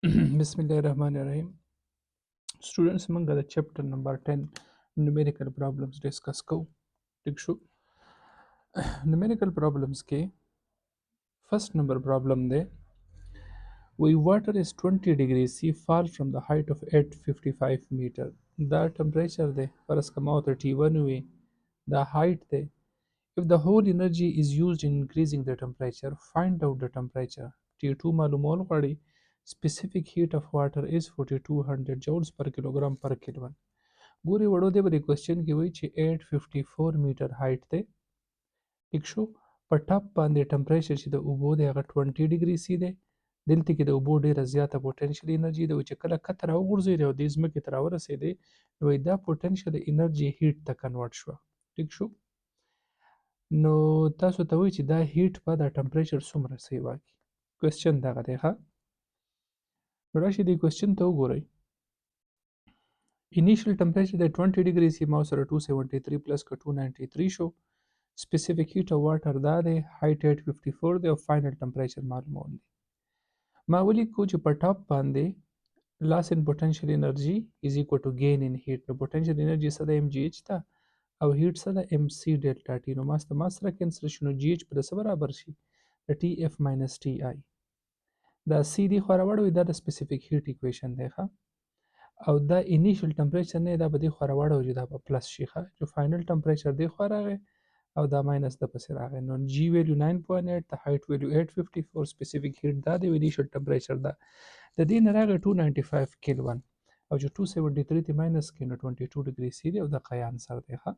بسم الله الرحمن الرحیم. Students موږ د چپټر نمبر 10 numerical problems discuss کوو. ټیک شو. numerical problems کې first number problem دی. water is 20 degrees C fall from the height of 855 meter. دا temperature دی. فرض کما ته T1 وي. دا height دی. If the whole energy is used in increasing the temperature, find out the temperature. T2 معلومول غواړي. Specific heat of water is 4200 joules per kilogram per Kelvin. ګوري وړو دی په کوېسچن کې وایي چې 854 میټر هایټ دی. ټیک شو. په ټاپ باندې ټمپریچر چې د اوبو دی هغه 20 ډیګري سی دی. دلته کې د اوبو ډیره زیاته پوټنشل انرژي ده چې کله کته راوغورځېدې او دې ځمکې ته راورسېدې نو وایي دا پوټنشل انرژي هیټ ته کنورټ شوه. ټیک شو. نو تاسو ته وایي چې دا هیټ په دا ټمپریچر څومره سیوا کړي. کوېسچن دغه دی. ښه نو راشي دې کوېسچن ته وګورئ. Initial temperature د 20 degree C ما سره 273 plus که 293 شو. Specific heat of water دا دی. height 854 دی او final temperature معلومول دی. ما ولیکو چې په ټاپ باندې loss in potential energy is equal to gain in heat. نو potential energy څه ده mgh ته او heat څه ده mc delta t. نو ما سره کینسل شي نو gh په څه برابر شي د tf minus ti. دا c دی خو راوړوي دا د specific heat equation دی. ښه او دا انیشل ټمپریچر نه دا به دې خوا راوړو چې دا به پلس شي. ښه چې فاینل ټمپریچر دې خوا راغی او دا ماینس د پسې راغی. نو جی ویلیو 9.8 د هایټ ویلیو 854 سپیسیفیک هیټ دا د انیشل ټمپریچر دا د دې نه راغی 295 کیلوین او چې 273 ته ماینس کړي نو 22 ډیګري سی دی او دغه یې انسر دی. ښه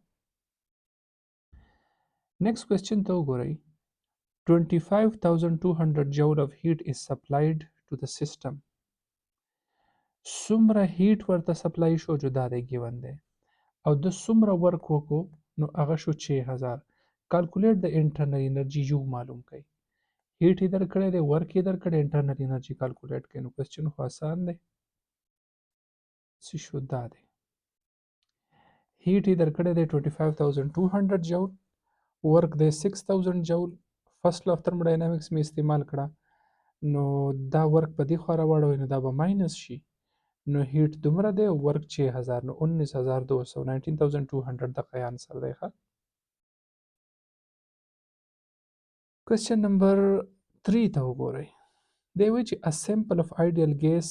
نیکسټ کوېسچن ته وګورئ. 25,200 joule of heat is supplied to the system. څومره هیټ ورته سپلای شو چې دا دی ګیون دی او د څومره ورک وکړو نو هغه شو 6000. کالکولیټ د انټرنل انرژي یو معلوم کړئ. هیټ یې درکړی دی ورک یې درکړی انټرنل انرژي کالکولیټ کړئ. نو کوېسچن خو آسان دی. څه شو دا دی. هیټ یې درکړی دی 25,200 جول. ورک دی 6000 جول. فرست لا اف تھرموډاینامیکس مې استعمال کړه نو دا ورک په دې خوا راوړوئ نو دا به ماینس شي. نو هیټ دومره دی ورک 6000 نو 19200 19200 دغه یې انسر دی. ښه کوېسچن نمبر 3 ته وګورئ. دی وایي چې a sample of ideal gas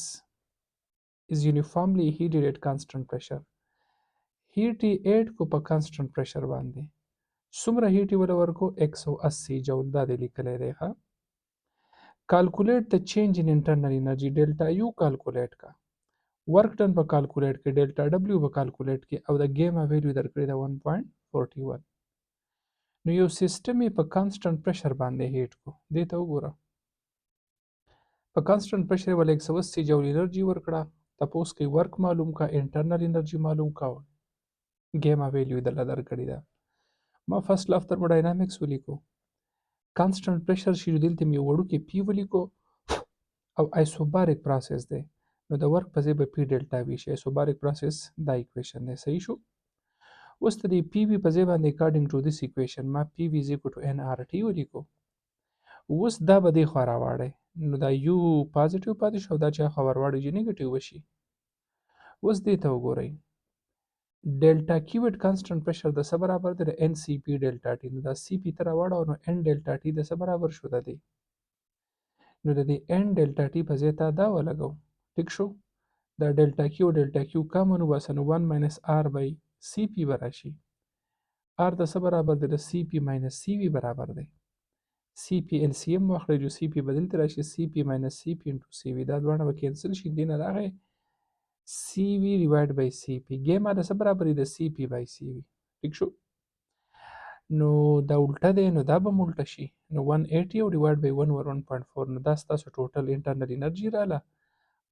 is uniformly heated at constant pressure. هیټ یې 8 کو په constant pressure باندې. څومره هیټ یې وله ورکو 180 جول دا دی لیکلی دی. ښه کالکولیټ د چینج ان انټرنل انرژي ډیلټا یو کالکولیټ کا. ورک ډن په کالکولیټ کې ډیلټا ډبلیو په کالکولیټ کې او د ګیما ویلیو درکړې ده 1.41. نو یو سیسټم یې په کانسټنټ پریشر باندې هیټ کو. دې ته وګوره په کانسټنټ پریشر ول 180 جول انرژي ورکړه. تپوس کې ورک معلوم کا انټرنل انرژي معلوم کا ګیما ویلیو دله درکړې ده. ما فرست لا اف تھرموډاینامیکس ولیکو. کانسټنټ پریشر شي دلته مې وړوکی پی ولیکو او ایسوباریک پروسس دی نو د ورک په ځای به پی ډیلټا وي شي. ایسوباریک پروسس دا ایکویشن دی. صحیح شو. اوس ته د پی وی په ځای باندې اکارډینګ ټو دیس ایکویشن ما پی وی از ایکوال ټو ان آر ټي ولیکو. اوس دا به دې خوا راواړئ نو دا یو پازیټیو پاتې شو دا چې خوا ورواړئ چې نیګیټیو وشي. اوس دې ته وګورئ. ډیلټا کیو ایټ کانسټنټ پریشر د څه برابر دی د ان سی پی ډیلټا ټي. نو دا سی پی ته راواړو نو ان ډیلټا ټي د څه برابر شو د دې نو د دې ان ډیلټا ټي په ځای ته دا ولګو. ټیک شو. دا ډیلټا کیو کامن وباسه نو 1 ماینس آر بای سی پی به راشي. آر د څه برابر دی د سی پی ماینس سی وی برابر دی. سی پی ایل سی ام واخلئ جو سی پی به دلته راشي سی پی ماینس سی پی انټو سی وی دا دواړه به کینسل شي. دې نه راغی سی وی ډیوایډ بای سی پی. ګیما د څه برابر دی د سی پی بای سی وی. ټیک شو. نو دا الټه دی نو دا به م الټه شي نو 180 او ډیوایډ بای 1 ور 1.4 نو دا ستاسو ټوټل انټرنل انرژي راله.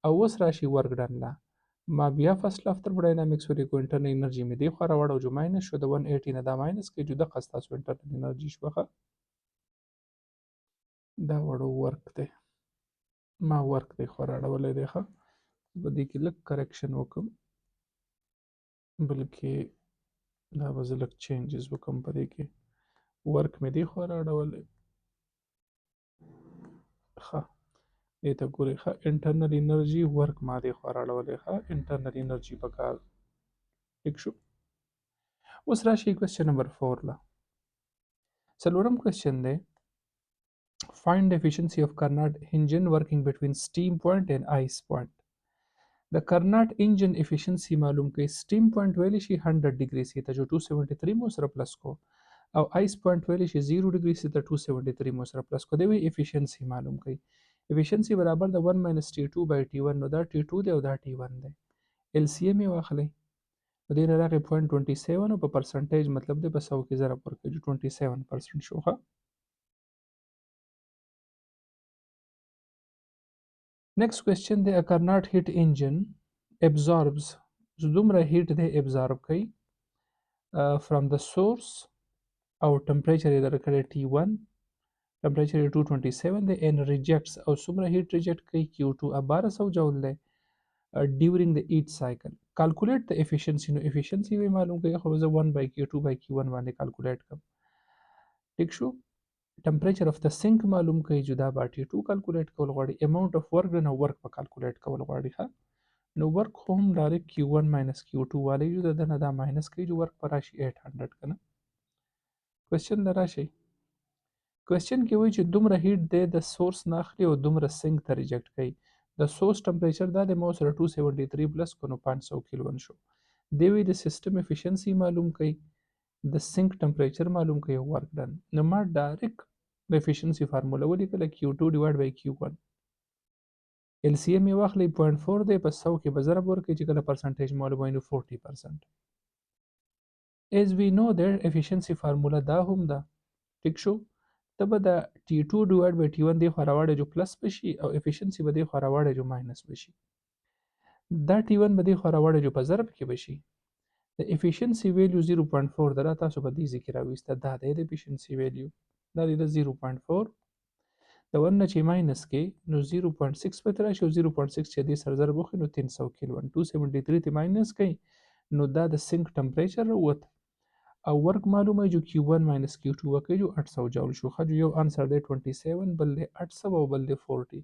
او اوس راشي ورک ډن له. ما بیا فرست لا اف تھرموډاینامیکس ولیکو انټرنل انرژي مې دې خوا راوړو جو ماینس شو د 180 نه دا ماینس کړئ جو دغه ستاسو انټرنل انرژي شوه. ښه دا وړو ورک دی. ما ورک دی خو راړولی دی. ښه په دې کې لږ کریکشن وکړم بلکې دا به زه لږ چینجز وکړم په دې کې. ورک مې دې خوا راړولی. ښه دې ته ګورئ ښه انټرنل انرژي ورک مادې خوا راړولې ښه انټرنل انرژي پکار ټیک شو. اوس راشي کوېسچن نمبر 4 له څلورم کوېسچن دی find the efficiency of Carnot engine working between steam point and ice point. د Carnot engine efficiency معلوم کړئ. steam point ویلی شي 100 ډیګري سي ته جو 273 مو سره پلس کو او ice point ویلی شي 0 ډیګري سي ته 273 مو سره پلس کو. دی وی efficiency معلوم کړئ. efficiency برابر د 1 minus T2 by T1 نو دا T2 دی او دا T1 دی. LCM یې واخلئ. په دې نه راغی 0.27 او په پرسنټیج مطلب دی په 100 کې ضرب ورکړئ 27% شو ښه. Next question دی a Carnot heat engine absorbs دومره heat دی absorb کوي from the source او temperature یې درکړی T1 temperature یې 227 دی and rejects او څومره heat reject کوي Q2 اب 1200 جول دی during the each cycle. calculate the efficiency نو efficiency وی معلوم کوي خو زه 1 by Q2 by Q1 باندې calculate کوم ټیک شو. temperature of the sink معلوم کوي جدا با T2 calculate کول غواړي amount of work done او work په calculate کول غواړي ښه. نو work خو هم ډایرکټ Q1 minus Q2 والی جو د نه دا ماینس کوي جو work پر راشي 800 کنه. کوېسچن له راشي کوېسچن کې وایي چې دومره هیټ دی د سورس نه اخلي او دومره سینک ته ریجکټ کوي. د سورس ټمپریچر دا د ما سره 273 پلس کو نو 500 کیلوین شو. دی وی د سیستم افیشنسی معلوم کوي د سینک ټمپریچر معلوم کوي او ورک ډن. نو ما ډایرکټ د افیشنسی فارموله ولیکله Q2 ډیوایډ بای Q1 LCM یې واخلئ 0.4 دی په 100 کې به ضرب ورکړئ چې کله پرسنټیج معلوم وي نو 40%. as we know their efficiency فارموله دا هم ده ټیک شو. ته به د T2 ډیوایډ بای T1 دی خوا راواړی جو پلس بشي او افیشنسی به دی خوا راواړی جو ماینس بشي. دا T1 به دی خوا راواړی جو په ضرب کې بشي. د افیشنسی ویلیو 0.4 ده را تاسو به دې ځکې راویسته دا دی د افیشنسی ویلیو دا دی د 0.4 د 1 نه چې ماینس کې نو 0.6 به راشي او 0.6 چې دې سره ضرب وکړي نو 300 کیلوین 273 ته ماینس کوي نو دا د سینک ټمپریچر راووت او ورک معلومه جو Q1 minus Q2 وکړي جو 800 جول شو ښه. جو یو آنسر دی 27 بل دی 800 او بل دی 40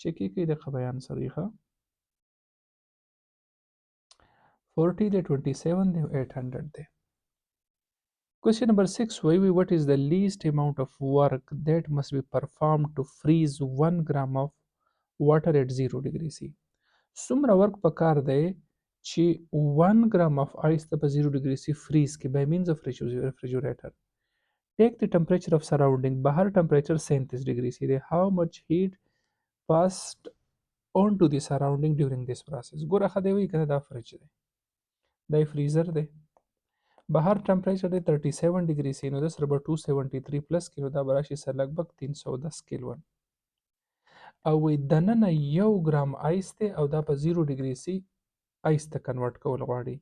چیک یې کوي د خبرې آنسر یې ښه 40 دی 27 دی 800 دی. Question number 6 وایي what is the least amount of work that must be performed to freeze 1 gram of water at 0 degree C. څومره ورک پکار دی چې 1 gram of ice ته په 0 degree C freeze کې by means of refrigerator. Take the temperature of surrounding. بهر temperature 37 degree C دی. How much heat passed onto the surrounding during this process. ګوره ښه دی وایي که نه دا فریج دی دا فریزر دی بهر ټمپریچر دی 37 ډیګري سی نو د سره به 273 پلس کې نو دا به راشي سره لږ 310 کیلوین او وایي دننه 1 ګرام آیس دی او دا په 0 ډیګري سی آیس ته کنورټ کول غواړي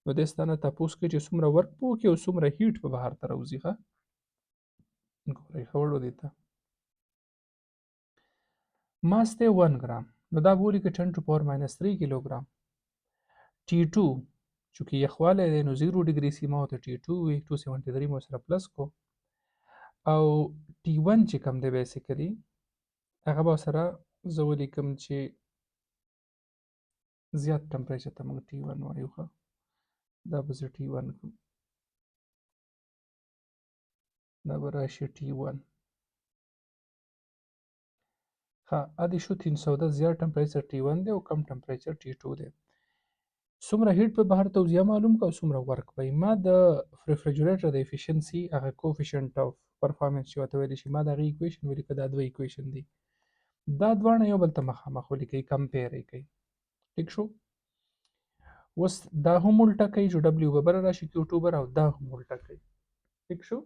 نو دې ستا نه تپوس کوي چې څومره ورک به وکړي او څومره هیټ به بهر ته راوځي ښه ګورئ ښه وړو دې ته ماس دی 1 ګرام نو دا به ولیکو 10 to power minus 3 کیلوګرام T2 چونکې یخوالی دی نو 0 ډیګري سی ما ورته T2 وي 273 مو سره پلس کو او T1 چې کوم دی بیسیکلي هغه به سره زه ولیکم چې زیات ټمپریچر ته موږ T1 وایو ښه دا به زه T1 کوم دا به راشي T1 ښه ادې شو 310 زیات ټمپریچر T1 دی او کم ټمپریچر T2 دی. څومره هیټ به بهر ته وځي معلوم که او څومره ورک به ما د ریفریجریټر د افیشنسي هغه کوفیشنټ اف پرفارمنس چې ورته ویلی شي ما د هغې ایکویشن ولیکه دا دوه ایکویشن دي دا دواړه یو بل ته مخامخ ولیکئ کمپیر یې کوئ ټیک شو. اوس دا هم الټه کوي جو ډبلیو به بره راشي Q2 بره او دا هم الټه کوي ټیک شو.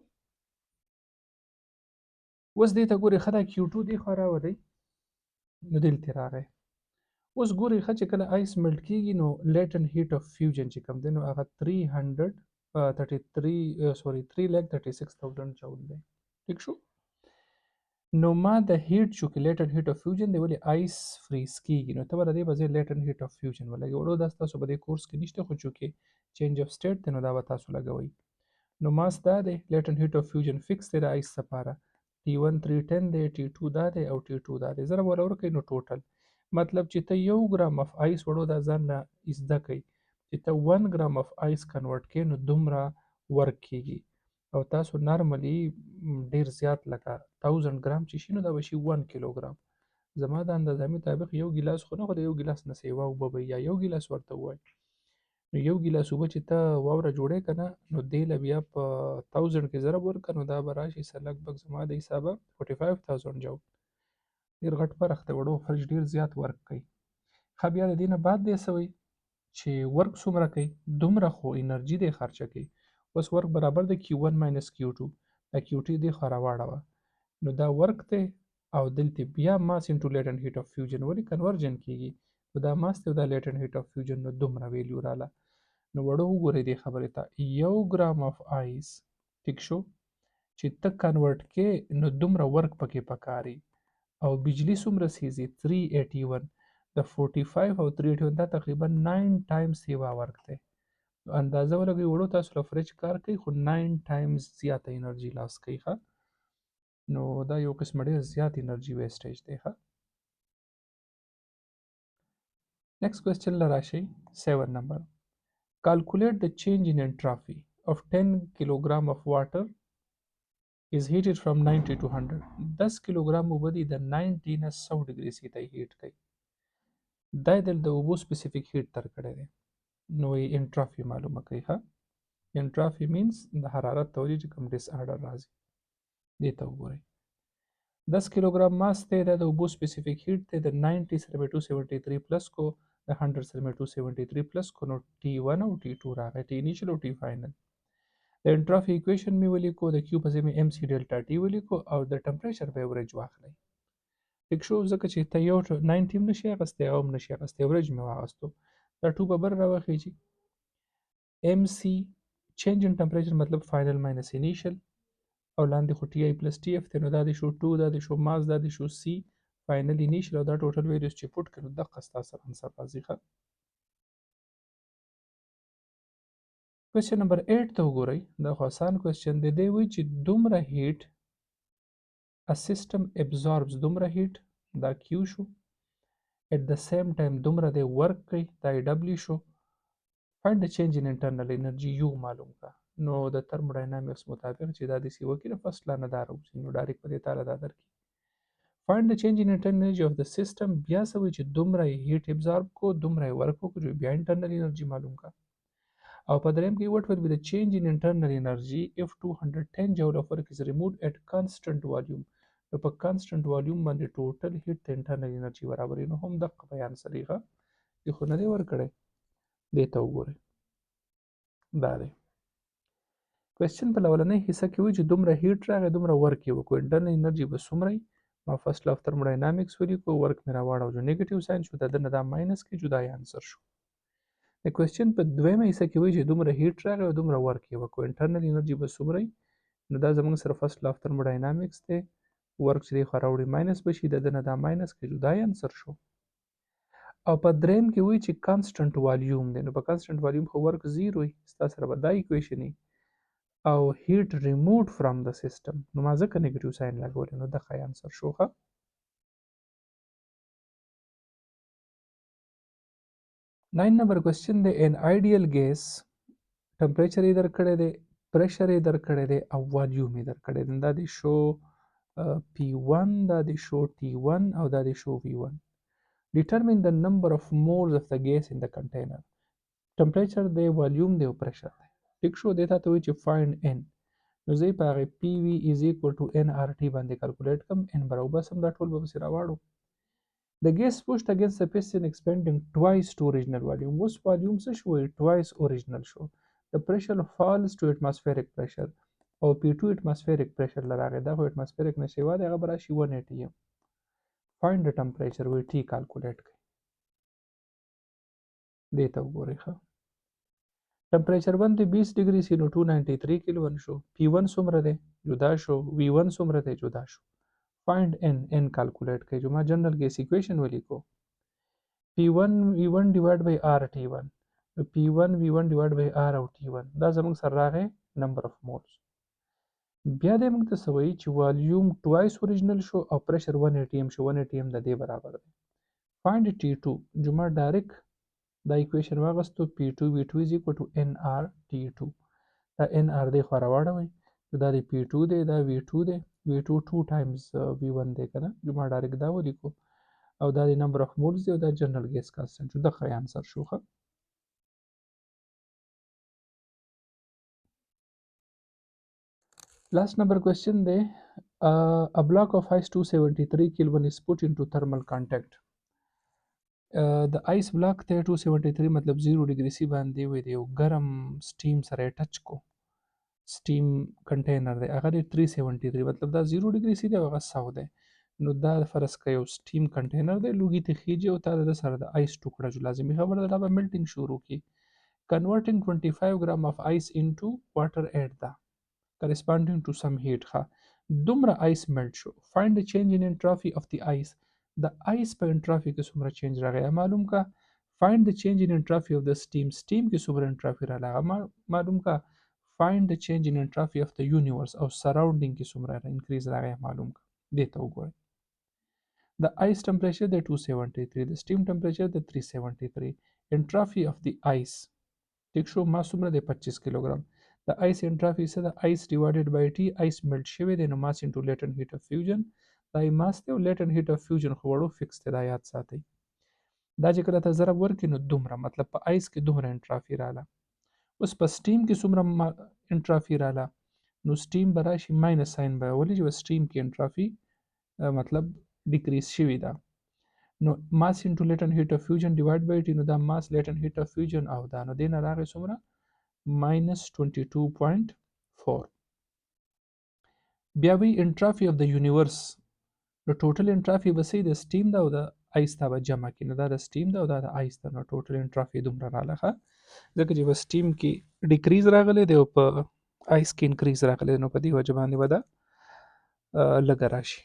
اوس دې ته ګورئ ښه دا Q2 دې خوا راولئ نو دلته راغی. اوس ګورئ ښه چې کله آیس ملټ کېږي نو لیټن هیټ اف فیوژن چې کوم دی نو هغه 336,000 جول دی ټیک شو. نو ما د هیټ چونکې لیټن هیټ اف فیوژن دی ولې آیس فریز کېږي نو ته به د دې په ځای لیټن هیټ اف فیوژن ولګوئ وړو دا ستاسو په دې کورس کې نشته خو چونکې چینج اف سټیټ دی نو دا به تاسو لګوئ نو ماس دا دی لیټن هیټ اف فیوژن فکس دی د آیس لپاره T1 310 دی T2 دا دی او T2 دا دی ضرب ولا ورکوي نو ټوټل مطلب چې ته 1 ګرام اف آیس وړو دا ځان له زده کوي چې ته 1 ګرام اف آیس کنورټ کړې نو دومره ورک کېږي او تاسو نارملی ډیر زیات لکه 1000 ګرام چې شي نو دا به شي 1 کیلوګرام زما د اندازه مطابق یو ګیلاس خو نه خو د یو ګیلاس نه سیوا اوبه به یا یو ګیلاس ورته ووایي نو یو ګیلاس اوبه چې ته واوره جوړې که نه نو دې له بیا په 1000 کې ضرب ورکړه نو دا به راشي څه لږ زما د حسابه 45000 جوړ ډېر غټ فرق دی وړو فرج ډېر زیات ورک کوي ښه بیا د دې نه بعد دی څه وایي چې ورک څومره کوي دومره خو انرژي دی خرچه کوي اوس ورک برابر دی Q1 ماینس Q2 دا Q2 دې خوا راواړوه نو دا ورک دی او دلته بیا ماس انټو لیټنټ هیټ اف فیوجن ولې کنورژن کېږي نو دا ماس دی او دا لیټنټ هیټ اف فیوجن نو دومره ویلیو رااله نو وړو وګورئ دې خبرې ته 1 ګرام اف آیس ټیک شو چې ته کنورټ کې نو دومره ورک پکې پکاري او بجلی څومره سیزي 381 د 45 او 381 دا تقریبا 9 ټایمز سیوا ورک دی اندازه ولګوئ وړو تاسو له فریج کار کوي خو 9 ټایمز زیاته انرژي لاس کوي ښه نو دا یو قسم ډېر زیات انرژي ویسټیج دی ښه نیکسٹ کوېسچن له راشئ 7 نمبر Calculate the change in entropy of 10 kilogram of water is heated from 90 to 100. 10 kilogram اوبه دي د 90 نه 100 ډګري سي ته هیټ کوي دا دلته د اوبو سپیسیفیک هیټ تر کړی دی نو یې انټرافي معلومه کوي ښه انټرافي مینس د حرارت تولید چې کوم ډیس آرډر راځي دې ته وګورئ 10 کیلوګرام ماس دی دا د اوبو سپیسیفیک هیټ دی د 90 سره مې 273 پلس کو د 100 سره مې 273 پلس کو نو T1 او T2 راغی T initial او T final د انټرافي ایکویشن مې ولیکو د کیو په ځای مې MC ډلټا T ولیکو او د ټمپریچر به ایوریج واخلئ ټیک شو ځکه چې ته یو 90 هم نشي اخیستی هغه هم نشي اخیستی ایوریج مې واخیستو دا ټو به بر راوخیږي MC چینج ان ټمپریچر مطلب فاینل ماینس انیشل او لاندې خو ټي آی پلس ټي اف دی نو دا د شو 2 دا د شو ماس دا د شو سی فاینل انیشل او دا ټوټل ویلیوز چې پوټ کړو دغه ستاسو انسر راځي ښه کوېسچن نمبر 8 ته وګورئ دا خو آسان کوېسچن دی دی وایي چې دومره هیټ a system absorbs دومره هیټ دا کیو شو at the same time دومره دی ورک کوي دا ډبلیو شو find the change in internal energy یو معلوم کا نو د thermodynamics مطابق چې دا د سی وکړه فرست لا نه دار اوسې نو ډایرکټ په دې تعالی دا درکې find the change in internal energy of the system بیا سوي چې دومره هیټ ابزارب کو دومره ورک کو چې بیا internal energy معلوم کا او په دریم کې what will be the change in internal energy if 210 joule of work is removed at constant volume نو په constant volume باندې ټوټل هیټ ته internal energy برابرې نو هم دغه بیان سریغه دی خو نه دی ورکړی دې ته وګورئ دا دی کوېسچن په لولنۍ حصه کې وایي چې دومره هیټ راغی دومره ورک یې وکړو انټرنل انرژي به څومره ما فرست لا اف تhermodynamics ولیکو ورک مې راواړو جو نیګیټیو ساین شو د نه دا ماینس کې جدای انسر شو د کوېسچن په دویمه حصه کې وایي چې دومره هیټ راغی او دومره ورک یې وکړو انټرنل انرژي به څومره نو دا زموږ سره فرست لا اف thermodynamics دی ورک چې دی خو راوړي ماینس به شي د نه دا ماینس کې جدای انسر شو او په دریم کې وایي چې کانسټنټ والیوم دی نو په کانسټنټ والیوم خو ورک زیرو وي ستا سره به دا ایکویشن وي او هیټ ریمووډ فرام د سیسټم نو ما ځکه نیګیټیو ساین لګولی نو دغه انسر شو ښه 9 نمبر کوېسچن دی ان آیډیل ګیس ټمپریچر یې درکړی دی پریشر یې درکړی دی او والیوم یې درکړی دی دا د شو P1 دا د شو T1 او دا د شو V1 determine the number of moles of the gas in the container ټمپریچر دی والیوم دی او پریشر دی ټیک شو دې ته وایي چې find n نو زه یې په هغې PV is equal to nRT باندې کلکولیټ کړم n برابر بس هم دا ټول به پسې راواړو The gas pushed against the piston expanding twice to original volume. اوس volume څه شو twice original شو. The pressure falls to atmospheric pressure او P2 atmospheric pressure لراغی دا خو atmospheric نشي وا دی هغه به راشي 180 find the temperature وی T calculate کړئ دې ته وګورئ ښه ټمپریچر 1 دی 20 ډګري سي نو 293 کیلوین شو P1 څومره دی جدا شو V1 څومره دی جدا شو find n calculate کړئ جو ما جنرال ګیس ایکویشن ولیکو P1 V1 divided by R T1 P1 V1 divided by R او T1 دا زموږ سره راغی number of moles بیا دې موږ ته څه وایي چې والیوم ټوایس اوریجنل شو او پریشر 180 m شو. 180 m د دې برابر دی. فایند T2. جمعه ډایرکټ دا ایکویشن واغستو P2 V2 is equal to NR T2. دا NR دی خو راواړوئ دا د P2 دی دا V2 دی. V2 2 times V1 دی که نه. جمعه ډایرکټ دا ولیکو او دا د نمبر اف مولز دی او دا جنرال ګیس کانسټنټ شو. دغه آنسر شو. ښه last number question دی. A block of ice 273 Kelvin is put into thermal contact. د آیس بلاک ته 273 مطلب 0 ډیګري سی باندې وي د یو ګرم سټیم سره ټچ کو. سټیم کنټینر دی هغه 373 مطلب دا 0 ډیګري سی دی او هغه 100 دی. نو دا فرض که یو سټیم کنټینر دی لوګي ته خیږي او تا د سره د آیس ټوکړه جو لازمي خبره ده دا به ملټینګ شروع کی. Converting 25 gram of ice into water add the corresponding to some heat. ښه دومره آیس ملټ شو. Find the change in entropy of the ice. د آیس په انټرافي کې څومره چینج راغی معلوم کا. Find the change in entropy of the steam. steam کې څومره انټرافي راغله معلوم کا. Find the change in entropy of the universe او surrounding کې څومره انکریز راغی معلوم کا. دې ته وګورئ. The ice temperature د 273 the steam temperature د 373. entropy of the ice ټیک شو ما څومره دی 25 کیلوګرام. د آیس انټرافي څه ده آیس ډیوایډډ بای ټي. آیس ملټ شوی دی نو ماس انټو لیټن هیټ اف فیوژن دا یې ماس دی او لیټن هیټ اف فیوژن خو وړو فکس دی دا یاد ساتئ. دا چې کله ته ضرب ورکړي نو دومره مطلب په آیس کې دومره انټرافي رااله. اوس په سټیم کې څومره انټرافي رااله نو سټیم به راشي ماینس ساین به ولې چې په سټیم کې انټرافي مطلب ډیکریز شوی ده. نو ماس انټو لیټن هیټ اف فیوژن ډیوایډ بای ټي نو دا ماس لیټن هیټ اف فیوژن او دا نو دې نه راغی څومره -22.4. بیا وی انټرافي اف د یونیورس نو ټوټل انټرافي به څه د سټیم ده او د آیس ته به جمع کړي نو دا د سټیم ده او دا د آیس ده نو ټوټل انټرافي دومره راغله. ښه ځکه چې په سټیم کې ډیکریز راغلی دی او په آیس کې انکریز راغلی نو په دې وجه باندې به دا لږه راشي.